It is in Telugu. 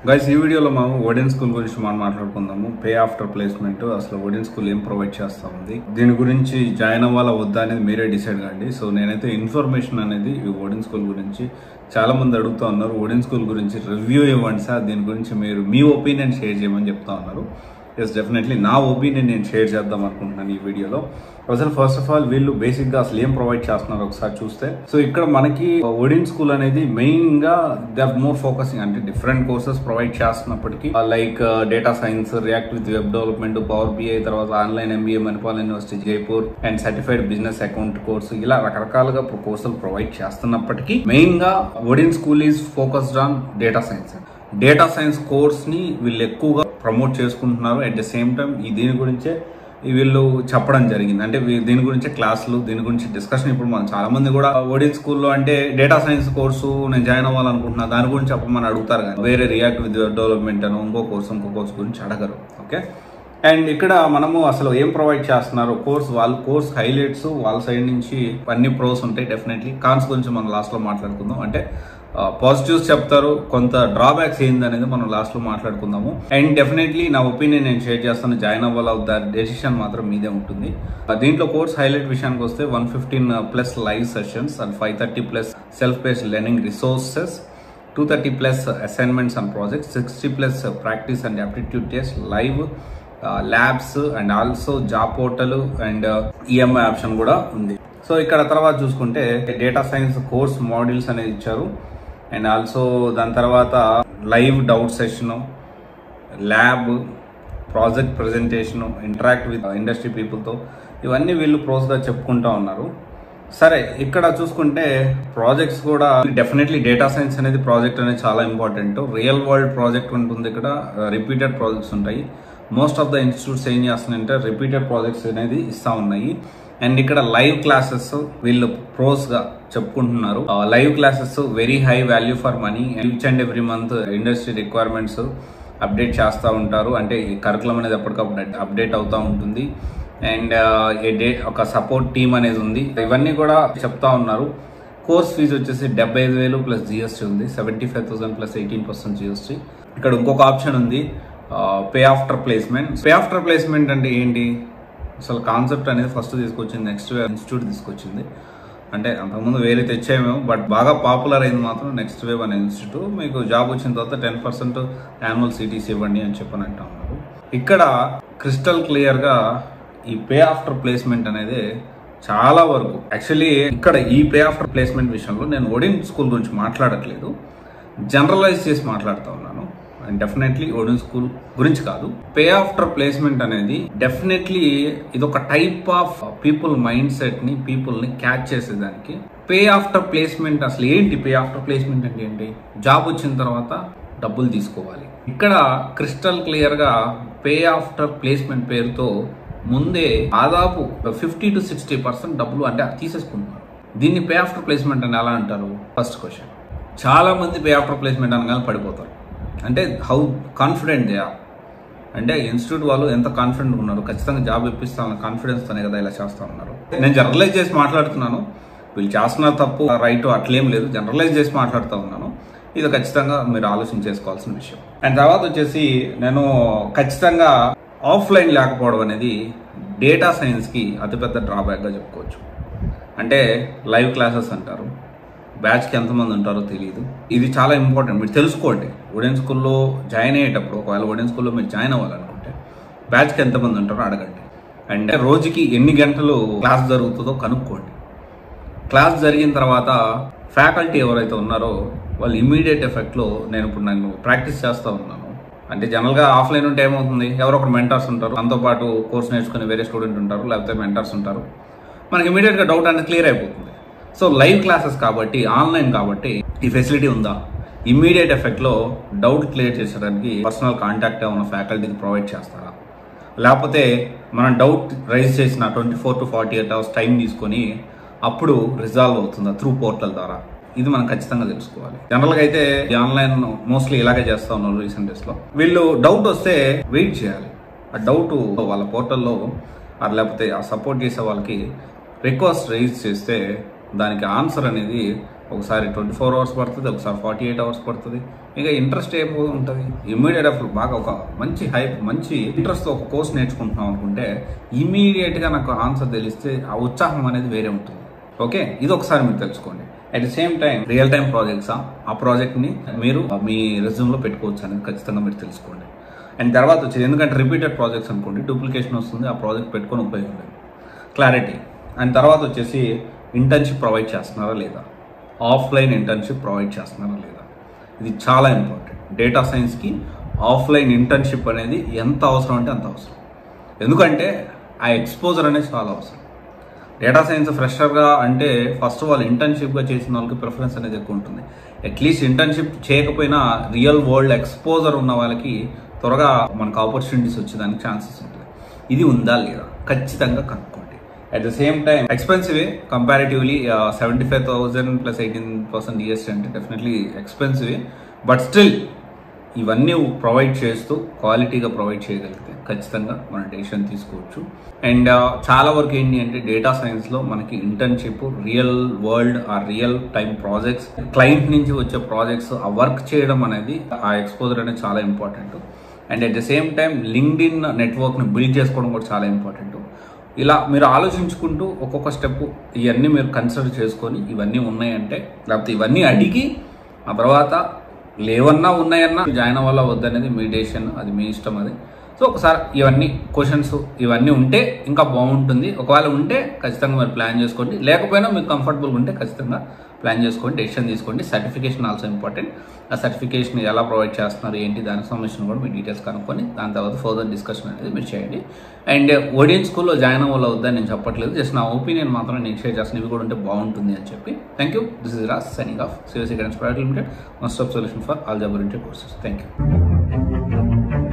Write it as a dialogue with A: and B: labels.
A: గైస్ ఈ వీడియోలో మనం ఓడియన్ స్కూల్ గురించి మనం మాట్లాడుకుందాము. పే ఆఫ్టర్ ప్లేస్మెంట్ అసలు ఓడియన్ స్కూల్ ఏం ప్రొవైడ్ చేస్తా ఉంది, దీని గురించి జాయిన్ అవ్వాలా వద్దా అనేది మీరే డిసైడ్ కండి. సో నేనైతే ఇన్ఫర్మేషన్ అనేది ఈ ఓడియన్ స్కూల్ గురించి చాలా మంది అడుగుతూ ఉన్నారు. ఓడియన్ స్కూల్ గురించి రివ్యూ ఇవ్వండి సార్, దీని గురించి మీరు మీ ఒపీనియన్ షేర్ చేయమని చెప్తా ఉన్నారు. ఎస్, డెఫినెట్లీ నా ఒపీనియన్ నేను షేర్ చేద్దాం అనుకుంటున్నాను ఈ వీడియోలో. అసలు ఫస్ట్ ఆఫ్ ఆల్ వీళ్ళు బేసిక్ గా అసలు ఏం ప్రొవైడ్ చేస్తున్నారు ఒకసారి చూస్తే, సో ఇక్కడ మనకి ఓడియన్ స్కూల్ అనేది మెయిన్ గా దే ఆర్ మోర్ ఫోకసింగ్ అంటే డిఫరెంట్ కోర్సెస్ ప్రొవైడ్ చేస్తున్నప్పటికీ like data science, react with web development, power BI, తర్వాత online MBA Manipal university Jaipur and certified business account course, ఇలా రకరకాలుగా కోర్సులు ప్రొవైడ్ చేస్తున్నప్పటికీ మెయిన్ గా Odin school is focused on data science. Data science course ని వీళ్ళు ఎక్కువగా ప్రమోట్ చేసుకుంటున్నారు. అట్ ద సేమ్ టైం దీని గురించే వీళ్ళు చెప్పడం జరిగింది. అంటే దీని గురించి క్లాసులు, దీని గురించి డిస్కషన్. ఇప్పుడు మనం చాలా మంది కూడా ఓడియన్ స్కూల్లో అంటే డేటా సైన్స్ కోర్సు నేను జాయిన్ అవ్వాలనుకుంటున్నా, దాని గురించి చెప్పమని అడుగుతారు, కానీ వేరే రియాక్ట్ విత్ డెవలప్మెంట్ అని ఇంకో కోర్సు గురించి అడగరు. ఓకే, అండ్ ఇక్కడ మనము అసలు ఏం ప్రొవైడ్ చేస్తున్నారు కోర్స్ హైలైట్స్ వాళ్ళ సైడ్ నుంచి అన్ని ప్రోస్ ఉంటాయి. డెఫినెట్లీ కాన్స్ గురించి మనం లాస్ట్ లో మాట్లాడుకుందాం. అంటే పాజిటివ్స్ చెప్తారు, కొంత డ్రాబ్యాక్స్ ఏంది అనేది మనం లాస్ట్ లో మాట్లాడుకుందాము. అండ్ డెఫినెట్లీ నా ఒపీనియన్ నేను షేర్ చేస్తాను. జాయిన్ అవ్వాల డెసిషన్ మాత్రం మీదే ఉంటుంది. దీంట్లో కోర్స్ హైలైట్ విషయానికి వస్తే 115+ live sessions and 530+ self based learning resources, 230+ assignments and projects, 60+ practice and aptitude test, live labs and also job portal and EMI option కూడా ఉంది. సో ఇక్కడ తర్వాత చూసుకుంటే డేటా సైన్స్ కోర్స్ మాడ్యూల్స్ అనేది ఇచ్చారు. అండ్ ఆల్సో దాని తర్వాత live doubt session, lab, project presentation, interact with industry పీపుల్తో, ఇవన్నీ వీళ్ళు ప్రోస్గా చెప్పుకుంటా ఉన్నారు. సరే, ఇక్కడ చూసుకుంటే ప్రాజెక్ట్స్ కూడా డెఫినెట్లీ డేటా సైన్స్ అనేది ప్రాజెక్ట్ అనేది చాలా ఇంపార్టెంట్. రియల్ వరల్డ్ ప్రాజెక్ట్ ఉంటుంది, ఇక్కడ రిపీటెడ్ ప్రాజెక్ట్స్ ఉంటాయి. మోస్ట్ ఆఫ్ ద ఇన్స్టిట్యూట్స్ ఏం చేస్తున్నాయంటే రిపీటెడ్ ప్రాజెక్ట్స్ అనేది ఇస్తా ఉన్నాయి. అండ్ ఇక్కడ లైవ్ క్లాసెస్ వీళ్ళు ప్రోస్ గా చెప్పుకుంటున్నారు. Live classes very high value for money. Each and every month industry requirements update చేస్తూ ఉంటారు. అంటే ఈ కరికులం అనేది ఎప్పటికప్పుడు అప్డేట్ అవుతూ ఉంటుంది. అండ్ ఒక సపోర్ట్ టీమ్ అనేది ఉంది. ఇవన్నీ కూడా చెప్తా ఉన్నారు. కోర్స్ ఫీజు వచ్చేసి 75,000 ప్లస్ జిఎస్టీ ఉంది, 75,000 ప్లస్ 18% జిఎస్టీ. ఇక్కడ ఇంకొక ఆప్షన్ ఉంది, pay after placement. Pay after placement అంటే ఏంటి అసలు కాన్సెప్ట్ అనేది ఫస్ట్ తీసుకొచ్చింది నెక్స్ట్ వేవ్ ఇన్స్టిట్యూట్ తీసుకొచ్చింది. అంటే అంతకుముందు వేరే తెచ్చామేమో, బట్ బాగా పాపులర్ అయింది మాత్రం నెక్స్ట్ వేవ్ అనే ఇన్స్టిట్యూట్. మీకు జాబ్ వచ్చిన తర్వాత 10% యాన్యువల్ సిటీసీ ఇవ్వండి అని చెప్పని అంటా ఉన్నారు. ఇక్కడ క్రిస్టల్ క్లియర్ గా ఈ పే ఆఫ్టర్ ప్లేస్మెంట్ అనేది చాలా వరకు యాక్చువల్లీ ఇక్కడ ఈ పే ఆఫ్టర్ ప్లేస్మెంట్ విషయంలో నేను ఓడియన్ స్కూల్ గురించి మాట్లాడట్లేదు, జనరలైజ్ చేసి మాట్లాడుతూ ఉన్నాను. అండ్ డెఫినెట్లీ ఓడియన్ స్కూల్ గురించి కాదు. పే ఆఫ్టర్ ప్లేస్మెంట్ అనేది డెఫినెట్లీ ఇది ఒక type of people mind set ని, పీపుల్ ని క్యాచ్ చేసేదానికి. పే ఆఫ్టర్ ప్లేస్మెంట్ అసలు ఏంటి? పే ఆఫ్టర్ ప్లేస్మెంట్ అంటే ఏంటి? జాబ్ వచ్చిన తర్వాత డబ్బులు తీసుకోవాలి. ఇక్కడ క్రిస్టల్ క్లియర్ గా పే ఆఫ్టర్ ప్లేస్మెంట్ పేరుతో ముందే దాదాపు 50 to 60% డబ్బులు అంటే తీసేసుకుంటున్నారు. దీన్ని పే ఆఫ్టర్ ప్లేస్మెంట్ అని ఎలా అంటారు? First question. చాలా మంది పే ఆఫ్టర్ ప్లేస్మెంట్ అనగానే పడిపోతారు. అంటే హౌ కాన్ఫిడెంట్ దే ఆర్, అంటే ఇన్స్టిట్యూట్ వాళ్ళు ఎంత కాన్ఫిడెంట్ ఉన్నారు, ఖచ్చితంగా జాబ్ ఇప్పిస్తామన్న కాన్ఫిడెన్స్ తోనే కదా ఇలా చేస్తా ఉన్నారు. నేను జనరలైజ్ చేసి మాట్లాడుతున్నాను, వీళ్ళు చేస్తున్నారు తప్పు రైట్ అట్లేం లేదు, జనరలైజ్ చేసి మాట్లాడుతూ ఉన్నాను. ఇది ఖచ్చితంగా మీరు ఆలోచన చేసుకోవాల్సిన విషయం. అండ్ తర్వాత వచ్చేసి నేను ఖచ్చితంగా ఆఫ్లైన్ లేకపోవడం అనేది డేటా సైన్స్ కి అతిపెద్ద డ్రాబ్యాక్ గా చెప్పుకోవచ్చు. అంటే లైవ్ క్లాసెస్ అంటారు, బ్యాచ్కి ఎంతమంది ఉంటారో తెలియదు. ఇది చాలా ఇంపార్టెంట్, మీరు తెలుసుకోండి. ఓడియన్ స్కూల్లో జాయిన్ అయ్యేటప్పుడు ఒకవేళ ఓడియన్ స్కూల్లో మీరు జాయిన్ అవ్వాలనుకుంటే బ్యాచ్కి ఎంతమంది ఉంటారో అడగండి. అంటే రోజుకి ఎన్ని గంటలు క్లాస్ జరుగుతుందో కనుక్కోండి. క్లాస్ జరిగిన తర్వాత ఫ్యాకల్టీ ఎవరైతే ఉన్నారో వాళ్ళు ఇమీడియట్ ఎఫెక్ట్లో నేను ప్రాక్టీస్ చేస్తూ ఉన్నాను. అంటే జనరల్గా ఆఫ్లైన్ ఉంటే ఏమవుతుంది, ఎవరో ఒకరు మెంటర్స్ ఉంటారు, దాంతో పాటు కోర్స్ నేర్చుకునే వేరే స్టూడెంట్ ఉంటారు, లేకపోతే మెంటర్స్ ఉంటారు. మనకి ఇమీడియట్గా డౌట్ అనేది క్లియర్ అయిపోతుంది. సో లైవ్ క్లాసెస్ కాబట్టి, ఆన్లైన్ కాబట్టి ఈ ఫెసిలిటీ ఉందా? ఇమ్మీడియట్ ఎఫెక్ట్లో డౌట్ క్లియర్ చేసేదానికి పర్సనల్ కాంటాక్ట్ ఉన్న ఫ్యాకల్టీకి ప్రొవైడ్ చేస్తారా? లేకపోతే మనం డౌట్ రైజ్ చేసిన 24 to 48 hours టైం తీసుకొని అప్పుడు రిజాల్వ్ అవుతుందా త్రూ పోర్టల్ ద్వారా? ఇది మనం ఖచ్చితంగా తెలుసుకోవాలి. జనరల్గా అయితే ఆన్లైన్ మోస్ట్లీ ఇలాగే చేస్తూ ఉన్నారు రీసెంట్ డేస్లో. వీళ్ళు డౌట్ వస్తే వెయిట్ చేయాలి. ఆ డౌట్ వాళ్ళ పోర్టల్లో లేకపోతే ఆ సపోర్ట్ చేసే వాళ్ళకి రిక్వెస్ట్ రైజ్ చేస్తే దానికి ఆన్సర్ అనేది ఒకసారి 24 అవర్స్ పడుతుంది, ఒకసారి 48 అవర్స్ పడుతుంది. ఇంకా ఇంట్రెస్ట్ ఏమో ఉంటుంది, ఇమ్మీడియట్ అప్పుడు బాగా ఒక మంచి మంచి ఇంట్రెస్ట్తో ఒక కోర్స్ నేర్చుకుంటున్నాం అనుకుంటే ఇమీడియట్గా నాకు ఆన్సర్ తెలిస్తే ఆ ఉత్సాహం అనేది వేరే ఉంటుంది. ఓకే, ఇది ఒకసారి మీరు తెలుసుకోండి. At the same time real time projects, ఆ ప్రాజెక్ట్ని మీరు మీ రెజ్యూమ్లో పెట్టుకోవచ్చు అనేది ఖచ్చితంగా మీరు తెలుసుకోండి. అండ్ తర్వాత వచ్చేది, ఎందుకంటే రిపీటెడ్ ప్రాజెక్ట్స్ అనుకోండి డూప్లికేషన్ వస్తుంది, ఆ ప్రాజెక్ట్ పెట్టుకొని ఉపయోగం లేదు. క్లారిటీ. అండ్ తర్వాత వచ్చేసి ఇంటర్న్షిప్ ప్రొవైడ్ చేస్తున్నారా లేదా, ఆఫ్లైన్ ఇంటర్న్షిప్ ప్రొవైడ్ చేస్తున్నారా లేదా, ఇది చాలా ఇంపార్టెంట్. డేటా సైన్స్కి ఆఫ్లైన్ ఇంటర్న్షిప్ అనేది ఎంత అవసరం అంటే అంత అవసరం. ఎందుకంటే ఆ ఎక్స్పోజర్ అనేది చాలా అవసరం. డేటా సైన్స్ ఫ్రెషర్గా అంటే ఫస్ట్ ఆఫ్ ఆల్ ఇంటర్న్షిప్గా చేసిన వాళ్ళకి ప్రిఫరెన్స్ అనేది ఎక్కువ ఉంటుంది. అట్లీస్ట్ ఇంటర్న్షిప్ చేయకపోయినా రియల్ వరల్డ్ ఎక్స్పోజర్ ఉన్న వాళ్ళకి త్వరగా మనకు ఆపర్చునిటీస్ వచ్చేదానికి ఛాన్సెస్ ఉంటుంది. ఇది ఉందా లేదా ఖచ్చితంగా కనుక్కోండి. అట్ ద సేమ్ టైం ఎక్స్పెన్సివే కంపారిటివ్లీ, 75,000 ప్లస్ 18% GST అంటే డెఫినెట్లీ ఎక్స్పెన్సివే. బట్ స్టిల్ ఇవన్నీ ప్రొవైడ్ చేస్తూ క్వాలిటీగా ప్రొవైడ్ చేయగలిగితే ఖచ్చితంగా మనం డెసిషన్ తీసుకోవచ్చు. అండ్ చాలా వరకు ఏంటి అంటే డేటా సైన్స్లో మనకి ఇంటర్న్షిప్, రియల్ వరల్డ్ ఆ రియల్ టైం ప్రాజెక్ట్స్, క్లయింట్ నుంచి వచ్చే ప్రాజెక్ట్స్, ఆ వర్క్ చేయడం అనేది, ఆ ఎక్స్పోజర్ అనేది చాలా important. And at the same time LinkedIn నెట్వర్క్ని బిల్డ్ చేసుకోవడం కూడా చాలా ఇంపార్టెంట్. ఇలా మీరు ఆలోచించుకుంటూ ఒక్కొక్క స్టెప్ ఇవన్నీ మీరు కన్సిడర్ చేసుకొని ఇవన్నీ ఉన్నాయంటే, లేకపోతే ఇవన్నీ అడిగి ఆ తర్వాత లేవన్నా ఉన్నాయన్నా జాయిన్ అవ్వాలా వద్దనేది మీ డెసిషన్, అది మీ ఇష్టం అది. సో ఒకసారి ఇవన్నీ క్వశ్చన్స్ ఇవన్నీ ఉంటే ఇంకా బాగుంటుంది. ఒకవేళ ఉంటే ఖచ్చితంగా మీరు ప్లాన్ చేసుకోండి, లేకపోయినా మీకు కంఫర్టబుల్గా ఉంటే ఖచ్చితంగా ప్లాన్ చేసుకోండి, డెసిషన్ తీసుకోండి. Certification also important. ఆ సర్టిఫికేషన్ ఎలా ప్రొవైడ్ చేస్తున్నారు ఏంటి దానికి సంబంధించిన కూడా మీ డీటెయిల్స్ కనుక్కొని దాని తర్వాత ఫర్దర్ డిస్కషన్ అనేది మీరు చేయండి. అండ్ ఓడియన్ స్కూల్లో జాయిన్ అవ్వాలి వద్దని నేను చెప్పట్లేదు, జస్ట్ నా ఒపీనియన్ మాత్రం నేను షేర్ చేస్తాను, ఇవి కూడా ఉంటే బాగుంటుంది అని చెప్పి. Thank you. This is Raj signing off. CVC Guidance Private Limited, one stop solution for all job oriented courses. Thank you.